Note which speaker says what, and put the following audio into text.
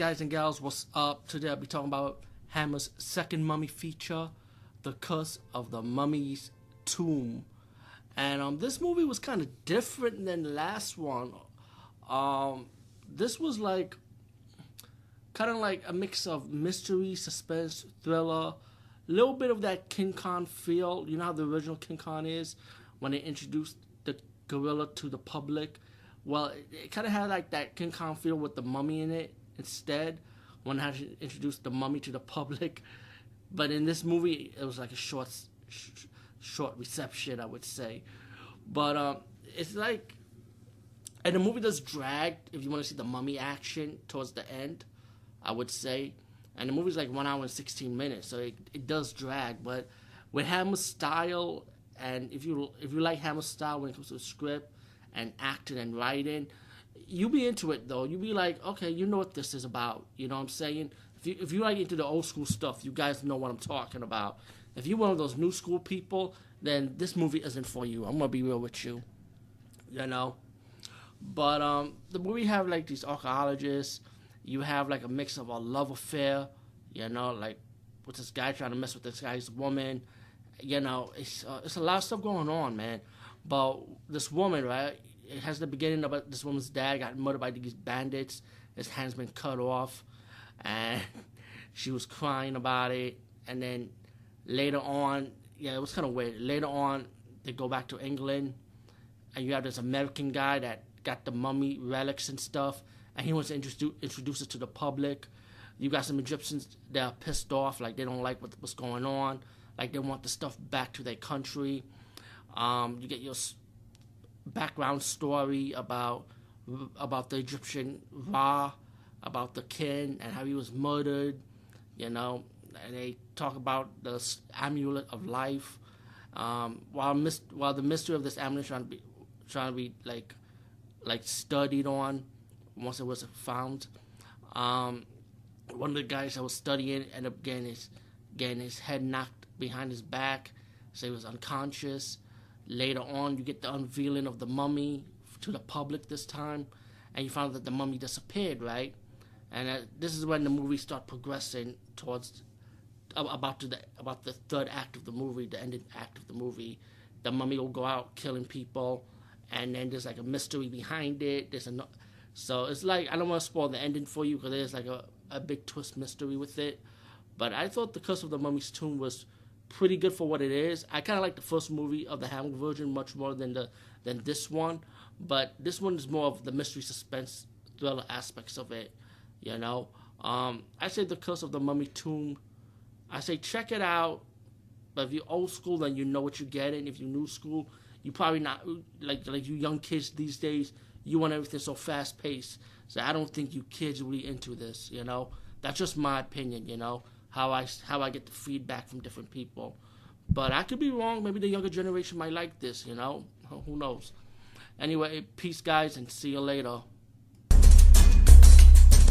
Speaker 1: guys and gals, what's up? Today I'll be talking about Hammer's second mummy feature, The Curse of the Mummy's Tomb. And this movie was kind of different than the last one. This was like kind of like a mix of mystery, suspense, thriller, a little bit of that King Kong feel. You know how the original King Kong is when they introduced the gorilla to the public? Well, it kind of had like that King Kong feel with the mummy in it instead when they had to introduce the mummy to the public. But in this movie, it was like a short reception, I would say. But it's like, and the movie does drag if you want to see the mummy action towards the end, I would say. And the movie's like 1 hour and 16 minutes, so it does drag. But with Hammer's style, and if you like Hammer's style when it comes to the script and acting and writing, you be into it though. You be like, okay, you know what this is about. You know what I'm saying? If you like into the old school stuff, you guys know what I'm talking about. If you're one of those new school people, then this movie isn't for you. I'm gonna be real with you. You know? But the movie have like these archaeologists. You have like a mix of a love affair, you know, like with this guy trying to mess with this guy's woman. You know, it's a lot of stuff going on, man. But this woman, right? It has the beginning about this woman's dad got murdered by these bandits. His hand's been cut off, and she was crying about it. And then later on, yeah, it was kind of weird. Later on, they go back to England, and you have this American guy that got the mummy relics and stuff, and he wants to introduce it to the public. You got some Egyptians that are pissed off, like they don't like what's going on, like they want the stuff back to their country. You get your background story about the Egyptian Ra, about the king and how he was murdered, you know, and they talk about the amulet of life. While the mystery of this amulet trying to be like studied on once it was found. One of the guys that was studying ended up getting his head knocked behind his back, so he was unconscious. Later on, you get the unveiling of the mummy to the public this time, and you find out that the mummy disappeared, right? And this is when the movie starts progressing towards about the third act of the movie, the ending act of the movie. The mummy will go out killing people, and then there's like a mystery behind it. So it's like, I don't want to spoil the ending for you because there's like a big twist mystery with it. But I thought The Curse of the Mummy's Tomb was pretty good for what it is. I kind of like the first movie of the Hammer version much more than this one, but this one is more of the mystery, suspense, thriller aspects of it. You know, I say The Curse of the Mummy Tomb. I say check it out. But if you're old school, then you know what you're getting. If you're new school, you probably not like you young kids these days. You want everything so fast paced. So I don't think you kids are really into this. You know, that's just my opinion. You know. How I get the feedback from different people. But I could be wrong. Maybe the younger generation might like this, you know? Who knows? Anyway, peace, guys, and see you later.